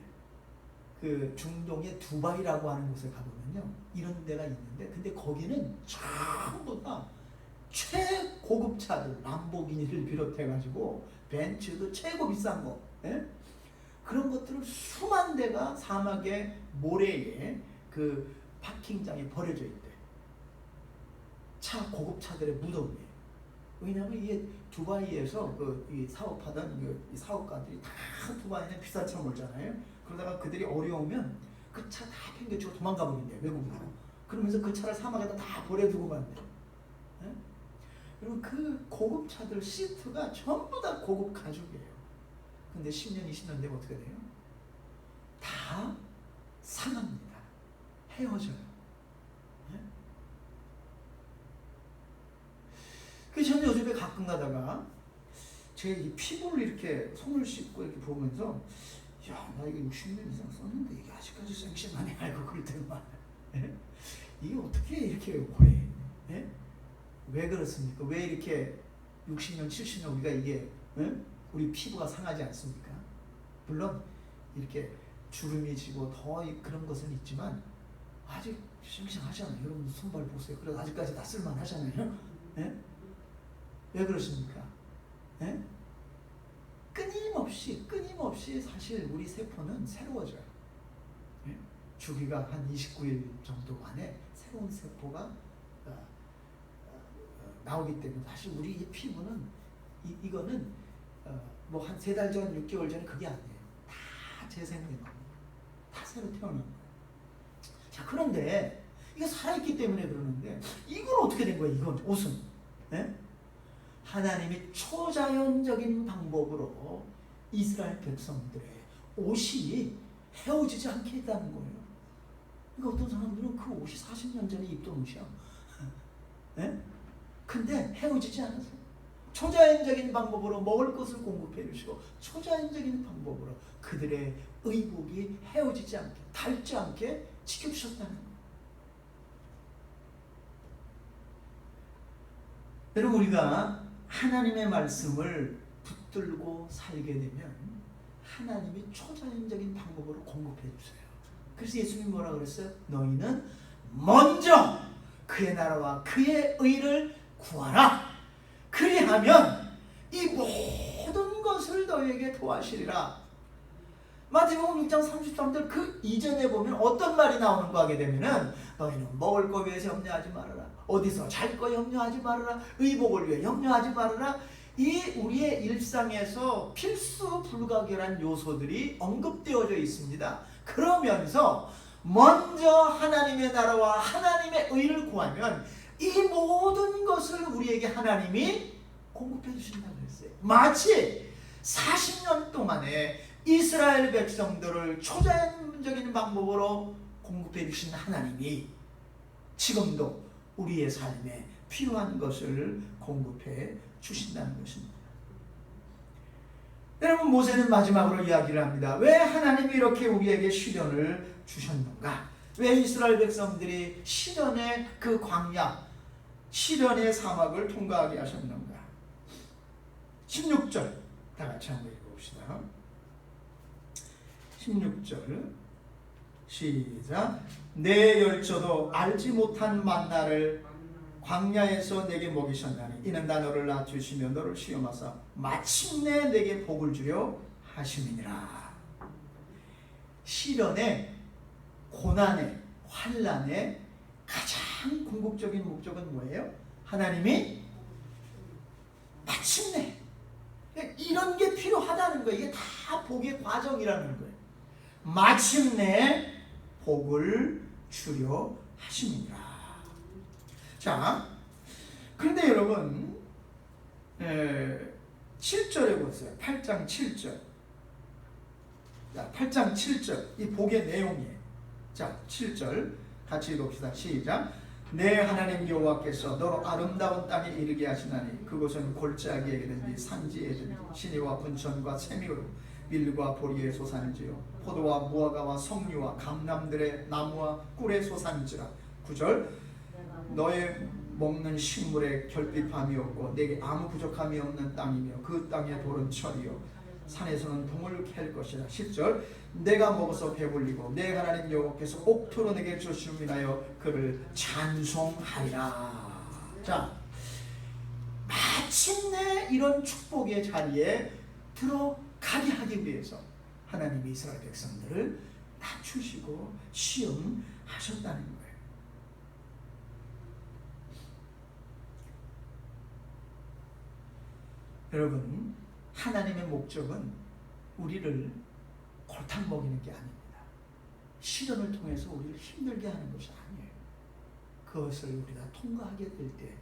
그 중동의 두바이라고 하는 곳에 가보면요, 이런 데가 있는데, 근데 거기는 전부 다 최고급 차들, 람보기니를 비롯해가지고 벤츠도 최고 비싼 거, 예? 그런 것들을 수만 대가 사막의 모래에 그 파킹장에 버려져 있대. 차 고급 차들의 무덤이에요. 왜냐하면 이게 두바이에서 이 사업하던 이 사업가들이 다 두바이는 비싼 차 몰잖아요. 그러다가 그들이 어려우면 그 차 다 팽개치고 도망가 버린대요, 외국으로. 그러면서 그 차를 사막에다 다 버려두고 간대요. 네? 그리고 그 고급 차들 시트가 전부 다 고급 가죽이에요. 근데 10년, 20년 되면 어떻게 돼요? 다 상합니다. 헤어져요. 네? 그래서 저는 요즘에 가끔 가다가 제 이 피부를 이렇게 손을 씻고 이렇게 보면서, 야, 나 이거 60년 이상 썼는데 이게 아직까지 생생하네 알고 그럴 때만 이게 어떻게 이렇게 오래? 예? 왜 그렇습니까? 왜 이렇게 60년, 70년 우리가 이게, 예? 우리 피부가 상하지 않습니까? 물론 이렇게 주름이 지고 더 그런 것은 있지만 아직 싱싱하잖아요. 여러분 손발 보세요. 그래도 아직까지 다 쓸만하잖아요. 예? 왜 그러십니까? 예? 끊임없이 사실 우리 세포는 새로워져요. 예? 주기가 한 29일 정도 만에 새로운 세포가 나오기 때문에 사실 우리 이 피부는 이거는 뭐 한 3달 전, 6개월 전에 그게 아니에요. 다 재생된 겁니다. 다 새로 태어난 거예요. 자, 그런데 이게 살아있기 때문에 그러는데 이건 어떻게 된 거예요? 이건 옷은 예? 하나님이 초자연적인 방법으로 이스라엘 백성들의 옷이 헤어지지 않게 했다는 거예요. 그러니까 어떤 사람들은 그 옷이 40년 전에 입던 옷이야. 예? 근데 헤어지지 않았어요. 초자연적인 방법으로 먹을 것을 공급해 주시고 초자연적인 방법으로 그들의 의복이 헤어지지 않게, 닳지 않게 지켜주셨다는 거예요. 여러분, 우리가 하나님의 말씀을 붙들고 살게 되면 하나님이 초자연적인 방법으로 공급해 주세요. 그래서 예수님이 뭐라 그랬어요? 너희는 먼저 그의 나라와 그의 의를 구하라. 그리하면 이 모든 것을 너희에게 도와주시리라. 마태복음 6장 33절 그 이전에 보면 어떤 말이 나오는 거 하게 되면은 너희는 먹을 거 위해서 염려하지 말아라. 어디서 잘 거 염려하지 말아라. 의복을 위해 염려하지 말아라. 이 우리의 일상에서 필수 불가결한 요소들이 언급되어져 있습니다. 그러면서 먼저 하나님의 나라와 하나님의 의를 구하면 이 모든 것을 우리에게 하나님이 공급해 주신다고 했어요. 마치 40년 동안에 이스라엘 백성들을 초자연적인 방법으로 공급해 주신 하나님이 지금도 우리의 삶에 필요한 것을 공급해 주신다는 것입니다. 여러분, 모세는 마지막으로 이야기를 합니다. 왜 하나님이 이렇게 우리에게 시련을 주셨는가? 왜 이스라엘 백성들이 시련의 그 광야, 시련의 사막을 통과하게 하셨는가? 16절 다 같이 한번 읽어봅시다. 16절 시작. 내 열조도 알지 못한 만나를 광야에서 내게 먹이셨나니 이는 다 너를 낮추시며 너를 시험하사 마침내 내게 복을 주려 하심이니라. 시련의, 고난의, 환난의 가장 궁극적인 목적은 뭐예요? 하나님이 마침내 이런 게 필요하다는 거예요. 이게 다 복의 과정이라는 거예요. 마침내 복을 주려 하심이니라. 자, 그런데 여러분 7절에 보세요. 8장 7절. 자, 8장 7절 이 복의 내용이에요. 자, 7절 같이 읽읍시다. 시작. 내 하나님 여호와께서 너로 아름다운 땅에 이르게 하시나니 그곳은 골짜기에든지 산지에든지 시내와 분천과 세미로 밀과 보리의 소산이지요 포도와 무화과와 석류와 감람들의 나무와 꿀의 소산이지라. 9절 너의 먹는 식물에 결핍함이 없고 내게 아무 부족함이 없는 땅이며 그 땅의 돌은 철이요 산에서는 동을 캘 것이라. 10절 내가 먹어서 배불리고 내 하나님 여호와께서 옥토로 내게 주심을 인하여 그를 찬송하리라. 자, 마침내 이런 축복의 자리에 들어가게 하기 위해서 하나님이 이스라엘 백성들을 낮추시고 시험하셨다는 거예요. 여러분, 하나님의 목적은 우리를 골탕 먹이는 게 아닙니다. 시련을 통해서 우리를 힘들게 하는 것이 아니에요. 그것을 우리가 통과하게 될 때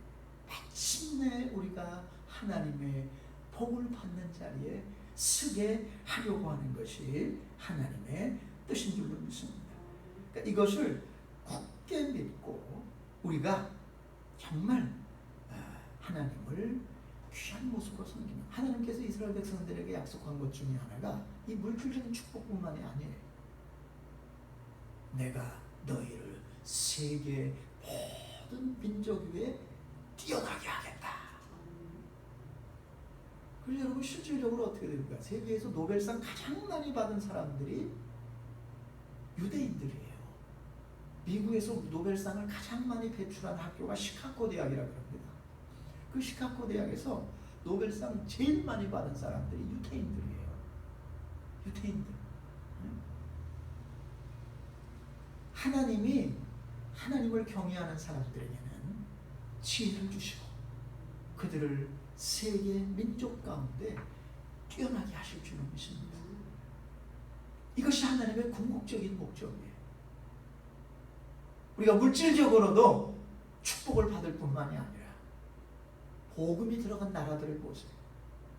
마침내 우리가 하나님의 복을 받는 자리에 서게 하려고 하는 것이 하나님의 뜻인 줄로 믿습니다. 그러니까 이것을 굳게 믿고 우리가 정말 하나님을 귀한 모습으로 섬기는, 하나님께서 이스라엘 백성들에게 약속한 것 중에 하나가 이 물질적인 축복뿐만이 아니에요. 내가 너희를 세계 모든 민족 위에 뛰어나게 하겠다. 그래서 여러분, 실질적으로 어떻게 됩니까? 세계에서 노벨상 가장 많이 받은 사람들이 유대인들이에요. 미국에서 노벨상을 가장 많이 배출한 학교가 시카고 대학이라고 합니다. 그 시카고 대학에서 노벨상 제일 많이 받은 사람들이 유태인들이에요. 유태인들. 하나님을 경외하는 사람들에게는 지혜를 주시고 그들을 세계 민족 가운데 뛰어나게 하실 줄로 믿습니다. 이것이 하나님의 궁극적인 목적이에요. 우리가 물질적으로도 축복을 받을 뿐만이 아니라 복음이 들어간 나라들을 보세요.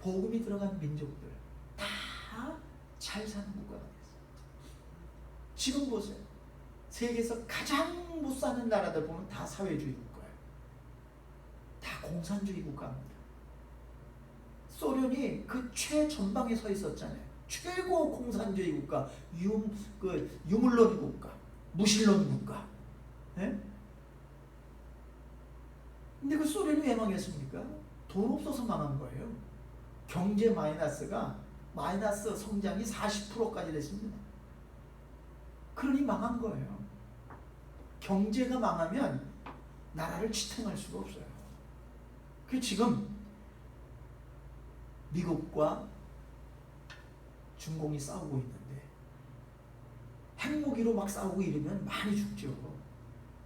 복음이 들어간 민족들 다 잘 사는 국가가 됐어요. 지금 보세요. 세계에서 가장 못 사는 나라들 보면 다 사회주의 국가예요. 다 공산주의 국가입니다. 소련이 그 최전방에 서 있었잖아요. 최고 공산주의 국가, 유물론 국가, 무신론 국가. 예? 근데 그 소련이 왜 망했습니까? 돈 없어서 망한 거예요. 경제 마이너스 성장이 40%까지 됐습니다. 그러니 망한 거예요. 경제가 망하면 나라를 지탱할 수가 없어요. 그 지금 미국과 중공이 싸우고 있는데 핵무기로 막 싸우고 이러면 많이 죽죠.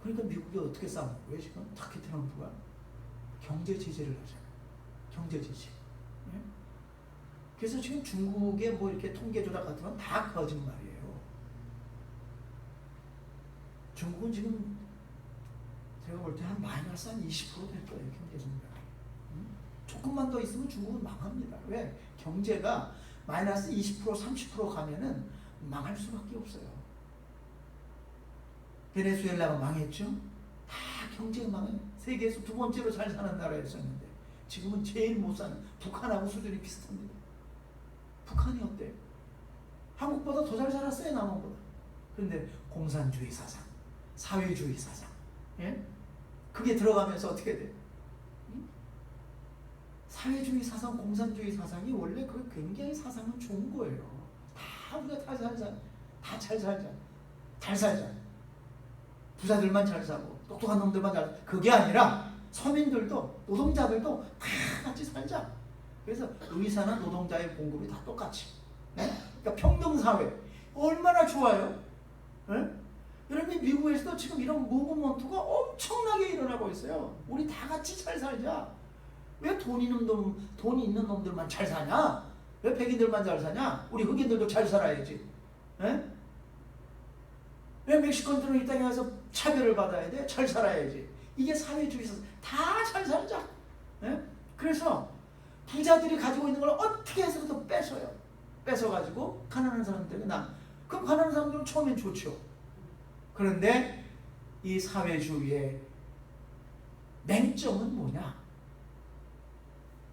그러니까 미국이 어떻게 싸우는 거예요? 지금 특히 트럼프가 경제 제재를 하잖아요. 경제 제재. 네? 그래서 지금 중국의 뭐 이렇게 통계 조작 같은 건 다 거짓말이에요. 중국은 지금 제가 볼 때 한 마이너스 한 20%될 거예요. 경제 성장. 조금만 더 있으면 중국은 망합니다. 왜? 경제가 마이너스 20% 30% 가면은 망할 수밖에 없어요. 베네수엘라가 망했죠? 다 경제가 망해요. 세계에서 두 번째로 잘 사는 나라였었는데 지금은 제일 못 사는 북한하고 수준이 비슷합니다. 북한이 어때요? 한국보다 더 잘 살았어요. 남한보다. 그런데 공산주의 사상, 사회주의 사상, 예? 그게 들어가면서 어떻게 돼요? 사회주의 사상, 공산주의 사상이 원래 그 굉장히 사상은 좋은 거예요. 다 우리가 다 잘 살자. 잘 살자. 부자들만 잘 사고 똑똑한 놈들만 잘 살자. 그게 아니라 서민들도 노동자들도 다 같이 살자. 그래서 의사나 노동자의 봉급이 다 똑같이. 네? 그러니까 평등사회. 얼마나 좋아요? 네? 여러분 미국에서도 지금 이런 무브먼트가 엄청나게 일어나고 있어요. 우리 다 같이 잘 살자. 왜 돈 있는 놈들만 잘 사냐? 왜 백인들만 잘 사냐? 우리 흑인들도 잘 살아야지. 에? 왜 멕시컨들은 이 땅에 와서 차별을 받아야 돼? 잘 살아야지. 이게 사회주의에서 다 잘 살자. 에? 그래서 부자들이 가지고 있는 걸 어떻게 해서든 뺏어요. 뺏어가지고 가난한 사람들에게 그럼 가난한 사람들은 처음엔 좋죠. 그런데 이 사회주의의 맹점은 뭐냐?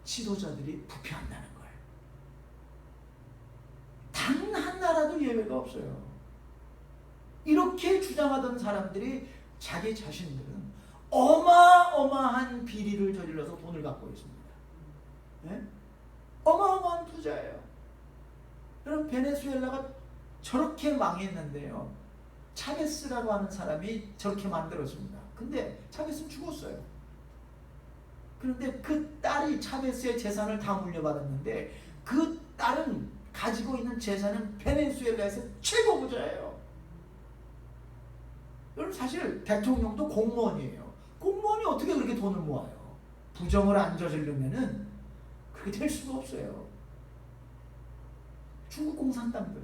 지도자들이 부패한다는 거예요. 단 한 나라도 예외가 없어요. 이렇게 주장하던 사람들이 자기 자신들은 어마어마한 비리를 저질러서 돈을 갖고 있습니다. 네? 어마어마한 부자예요. 여러분 베네수엘라가 저렇게 망했는데요. 차베스라고 하는 사람이 저렇게 만들었습니다. 근데 차베스는 죽었어요. 그런데 그 딸이 차베스의 재산을 다 물려받았는데 그 딸은 가지고 있는 재산은 베네수엘라에서 최고 부자예요. 여러분 사실 대통령도 공무원이에요. 공무원이 어떻게 그렇게 돈을 모아요? 부정을 안 저지르면은 그렇게 될 수가 없어요. 중국 공산당들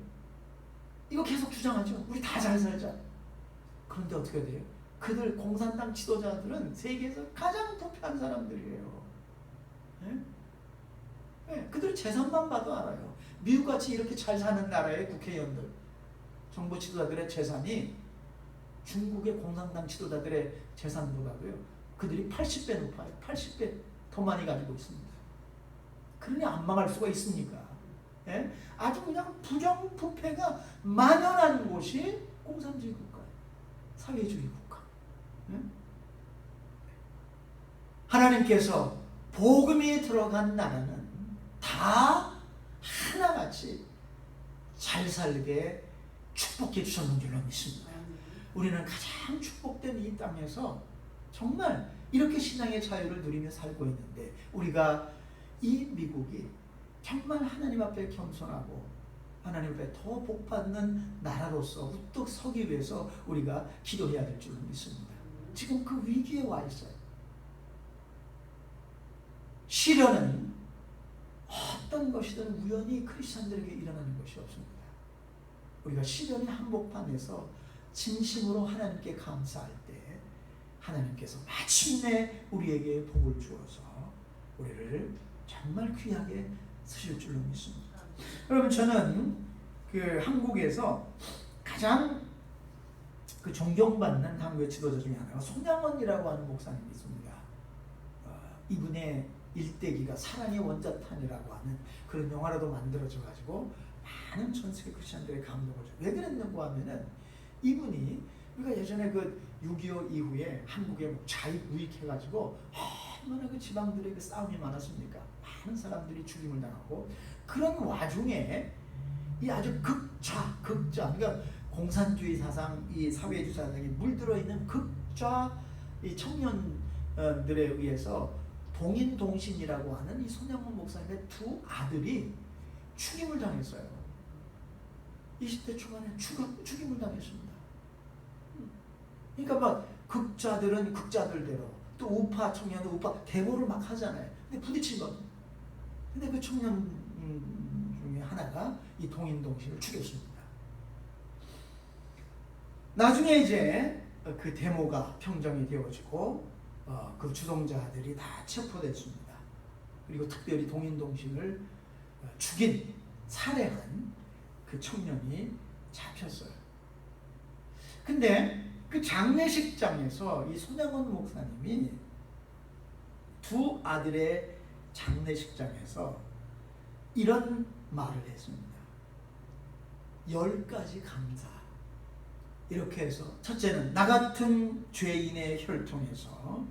이거 계속 주장하죠. 우리 다 잘 살자. 그런데 어떻게 돼요? 그들 공산당 지도자들은 세계에서 가장 부패한 사람들이에요. 네? 네, 그들 재산만 봐도 알아요. 미국같이 이렇게 잘 사는 나라의 국회의원들, 정부 지도자들의 재산이 중국의 공산당 지도자들의 재산보다도요. 그들이 80배 높아요. 80배 더 많이 가지고 있습니다. 그러니 안 망할 수가 있습니까? 네? 아주 그냥 부정부패가 만연한 곳이 공산주의 국가예요. 사회주의 국가. 네? 하나님께서 복음이 들어간 나라는 다 하나같이 잘 살게 축복해 주셨는 줄로 믿습니다. 우리는 가장 축복된 이 땅에서 정말 이렇게 신앙의 자유를 누리며 살고 있는데 우리가 이 미국이 정말 하나님 앞에 겸손하고 하나님 앞에 더 복받는 나라로서 우뚝 서기 위해서 우리가 기도해야 될 줄 믿습니다. 지금 그 위기에 와 있어요. 시련은 어떤 것이든 우연히 크리스천들에게 일어나는 것이 없습니다. 우리가 시련의 한복판에서 진심으로 하나님께 감사할 때 하나님께서 마침내 우리에게 복을 주어서 우리를 정말 귀하게 쓰실 줄로 믿습니다. 여러분, 저는 그 한국에서 가장 그 존경받는 한국의 지도자 중에 하나가 손양원이라고 하는 목사님이 있습니다. 이분의 일대기가 사랑의 원자탄이라고 하는 그런 영화라도 만들어져 가지고 많은 전 세계 크리스천들의 감동을 줘. 왜 그랬는고 하면은 이분이 우리가 예전에 그 6.25 이후에 한국에 뭐 자익우익해가지고 얼마나 그 지방들의 그 싸움이 많았습니까? 많은 사람들이 죽임을 당하고 그런 와중에 이 아주 극좌 그러니까 공산주의 사상, 이 사회주의 사상이 물들어 있는 극좌 이 청년들에 의해서 동인동신이라고 하는 이 손양원 목사님의 두 아들이 죽임을 당했어요. 20대 초반에 죽임을 당했습니다. 그러니까 막 극자들은 극자들대로 또 우파 청년은 우파 대모를 막 하잖아요. 근데 부딪힌 건. 근데 그 청년 중에 하나가 이 동인동신을 죽였습니다. 나중에 이제 그 데모가 평정이 되어지고 그 주동자들이 다 체포됐습니다. 그리고 특별히 동인동신을 죽인 살해한 그 청년이 잡혔어요. 근데 그 장례식장에서 이 손양원 목사님이 두 아들의 장례식장에서 이런 말을 했습니다. 10가지 감사. 이렇게 해서 첫째는 나 같은 죄인의 혈통에서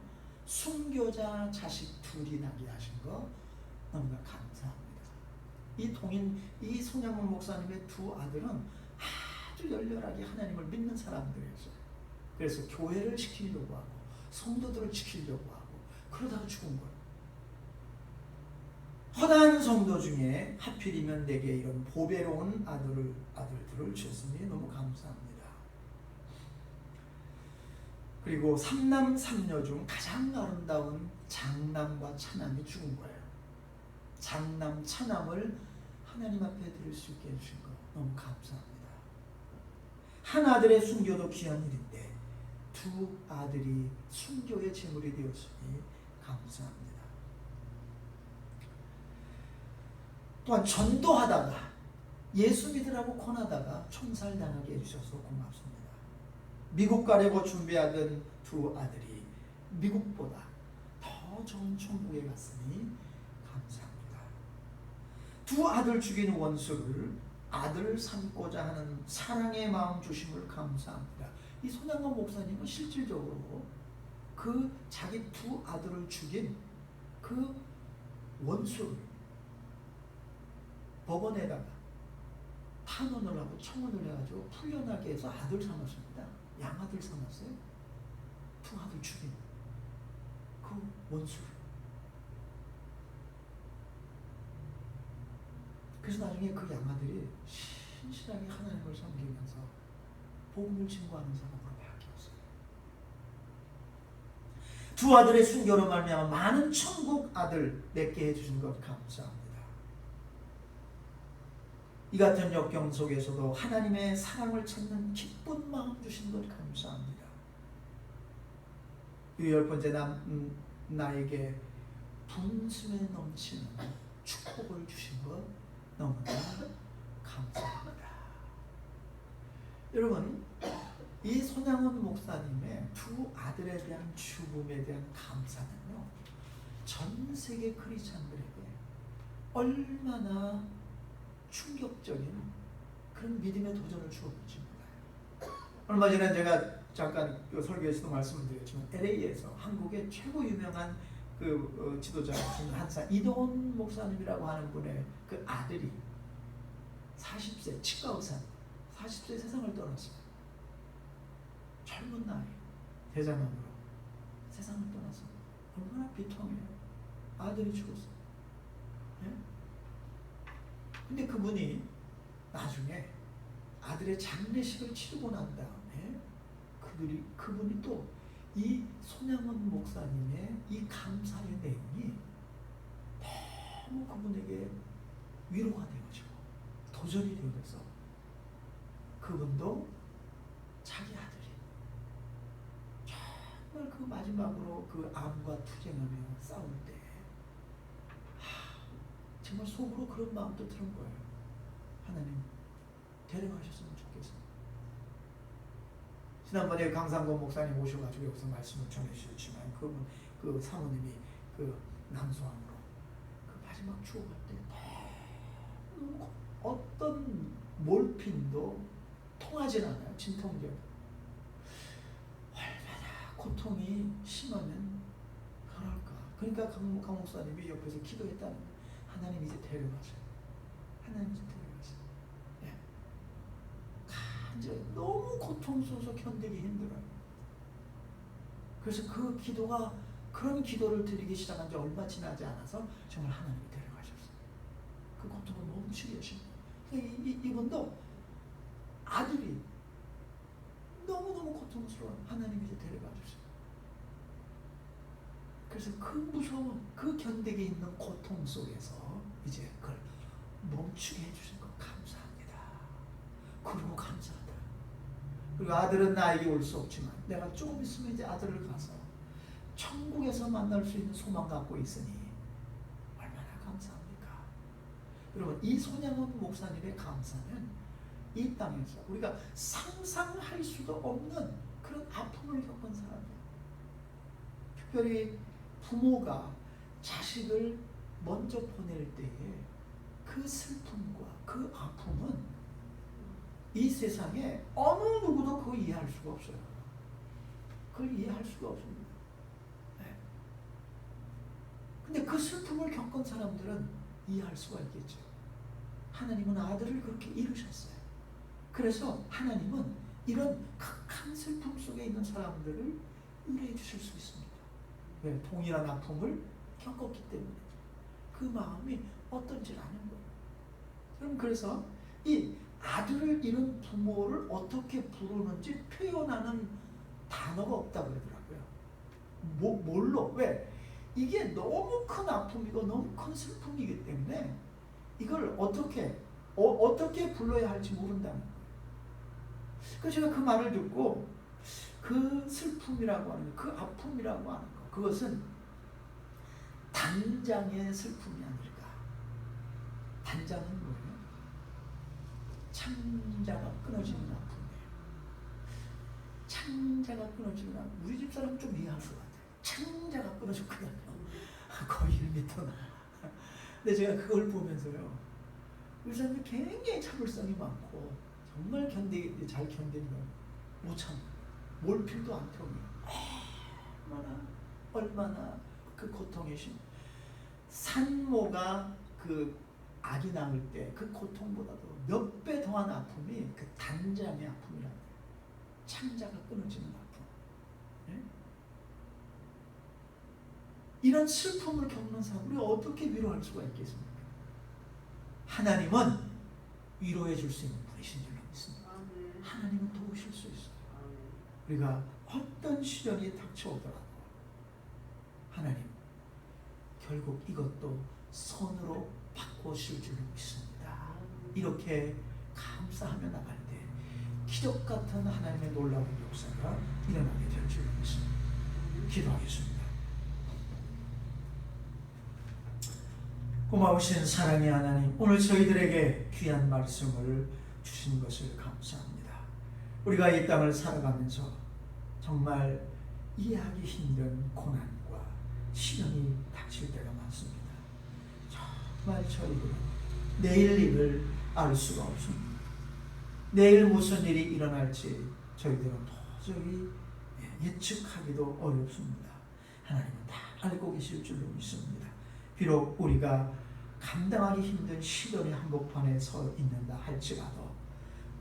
순교자 자식 둘이 나게 하신 거 너무나 감사합니다. 이 손양원 목사님의 두 아들은 아주 열렬하게 하나님을 믿는 사람들이었어요. 그래서 교회를 지키려고 하고 성도들을 지키려고 하고 그러다가 죽은 거예요. 허다한 성도 중에 하필이면 내게 이런 보배로운 아들들을 주셨으니 너무 감사합니다. 그리고 삼남 삼녀 중 가장 아름다운 장남과 차남이 죽은 거예요. 장남 차남을 하나님 앞에 드릴 수 있게 해주신 거 너무 감사합니다. 한 아들의 순교도 귀한 일인데 두 아들이 순교의 제물이 되었으니 감사합니다. 또한 전도하다가 예수 믿으라고 권하다가 총살당하게 해주셔서 고맙습니다. 미국 가려고 준비하던 두 아들이 미국보다 더 좋은 천국에 갔으니 감사합니다. 두 아들 죽인 원수를 아들 삼고자 하는 사랑의 마음 주심을 감사합니다. 이 손양원 목사님은 실질적으로 그 자기 두 아들을 죽인 그 원수를 법원에다가 탄원을 하고 청원을 해가지고 풀려나게 해서 아들 삼았습니다. 양아들 삼았어요. 두 아들 죽인 그 원수를. 그래서 나중에 그 양아들이 신실하게 하나님을 섬기면서 복음을 증거하는 사람으로 바뀌었어요. 두 아들의 순교로 말미암아 많은 천국 아들 맺게 해주신 것 감사합니다. 이 같은 역경 속에서도 하나님의 사랑을 찾는 기쁜 마음 주신 것 감사합니다. 이 10번째 나에게 분심에 넘치는 축복을 주신 것 너무나 감사합니다. 여러분, 이 손양원 목사님의 두 아들에 대한 죽음에 대한 감사는요, 전 세계 크리스찬들에게 얼마나 충격적인 그런 믿음의 도전을 주었는지 몰라요. 얼마 전에 제가 잠깐 설교에서도 말씀을 드렸지만 LA에서 한국의 최고 유명한 그 지도자 중 한 사 이동원 목사님이라고 하는 분의 그 아들이 40세 치과 의사 40세 세상을 떠났어요. 젊은 나이 대장암으로 세상을 떠났습니다. 얼마나 비통해요. 아들이 죽었어요. 예? 근데 그분이 나중에 아들의 장례식을 치르고 난 다음에 그분이 또 이 손양원 목사님의 이 감사의 내용이 너무 그분에게 위로가 되어지고 도전이 되어서 그분도 자기 아들이 정말 그 마지막으로 그 암과 투쟁하며 싸울 때 정말 속으로 그런 마음도 드는 거예요. 하나님 데려가셨으면 좋겠어요. 지난번에 강상권 목사님 오셔가지고 여기서 말씀을 전해주셨지만 그 사모님이 그 난소암으로 그 마지막 죽어갈 때 너무 어떤 몰핀도 통하진 않아요. 진통제. 얼마나 고통이 심하면 그럴까. 그러니까 강 목사님이 옆에서 기도했다는 거예요. 하나님 이제 데려가세요. 하나님 이제 데려가세요. 예. 간절히 너무 고통스러워서 견디기 힘들어요. 그래서 그 기도가 그런 기도를 드리기 시작한 지 얼마 지나지 않아서 정말 하나님이 데려가셨어요. 그 고통을 멈추게 하신 거예요. 이분도 아들이 너무너무 고통스러워 하나님이 이제 데려가셨어요. 그래서 그 무서운 그 견디기 있는 고통 속에서 이제 그걸 멈추게 해주신 거 감사합니다. 그리고 감사하다. 그리고 아들은 나에게 올 수 없지만 내가 조금 있으면 이제 아들을 가서 천국에서 만날 수 있는 소망 갖고 있으니 얼마나 감사합니까? 여러분 이 손양원 목사님의 감사는 이 땅에서 우리가 상상할 수도 없는 그런 아픔을 겪은 사람이에요. 특별히 부모가 자식을 먼저 보낼 때에 그 슬픔과 그 아픔은 이 세상에 어느 누구도 그걸 이해할 수가 없어요. 그걸 이해할 수가 없습니다. 네. 근데 그 슬픔을 겪은 사람들은 이해할 수가 있겠죠. 하나님은 아들을 그렇게 이루셨어요. 그래서 하나님은 이런 극한 슬픔 속에 있는 사람들을 의뢰해 주실 수 있습니다. 왜? 동일한 아픔을 겪었기 때문에 그 마음이 어떤지 아는 거예요. 그럼 그래서 이 아들을 잃은 부모를 어떻게 부르는지 표현하는 단어가 없다고 그러더라고요. 뭘로? 왜? 이게 너무 큰 아픔이고 너무 큰 슬픔이기 때문에 이걸 어떻게 불러야 할지 모른다는 거예요. 그래서 제가 그 말을 듣고 그 슬픔이라고 하는 그 아픔이라고 하는 거 그것은 단장의 슬픔이 아닐까. 단장은 뭐예요? 창자가 끊어지는 아픔이에요. 창자가 끊어지는 아픔. 우리 집 사람 좀 이해할 것 같아요. 창자가 끊어졌거든요. 거의 1m나. 근데 제가 그걸 보면서요. 우리 사람들이 굉장히 참을성이 많고 정말 잘 견디는 거예요. 못 참아요. 몰필도 안 터져요. 얼마나 그 고통이 심. 산모가 그 아기 낳을 때 그 고통보다도 몇 배 더한 아픔이 그 단장의 아픔이라고 해요. 창자가 끊어지는 아픔. 네? 이런 슬픔을 겪는 사람을 우리가 어떻게 위로할 수가 있겠습니까? 하나님은 위로해 줄 수 있는 분이신 줄로 믿습니다. 하나님은 도우실 수 있어요. 우리가 어떤 시련이 닥쳐오더라도 하나님 결국 이것도 선으로 바꾸실 줄로 믿습니다. 이렇게 감사하며 나갈 때 기적 같은 하나님의 놀라운 역사가 일어나게 될 줄로 믿습니다. 기도하겠습니다. 고마우신 사랑의 하나님, 오늘 저희들에게 귀한 말씀을 주신 것을 감사합니다. 우리가 이 땅을 살아가면서 정말 이해하기 힘든 고난과 시련이 닥칠 때가 많습니다. 정말 저희들은 내일 일을 알 수가 없습니다. 내일 무슨 일이 일어날지 저희들은 도저히 예측하기도 어렵습니다. 하나님은 다 알고 계실 줄로 믿습니다. 비록 우리가 감당하기 힘든 시련의 한복판에 서 있는다 할지라도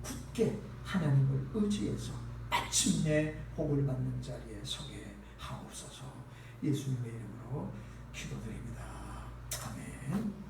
굳게 하나님을 의지해서 마침내 복을 받는 자리에 서게 하옵소서. 예수님의 이름으로 기도드립니다. 아멘.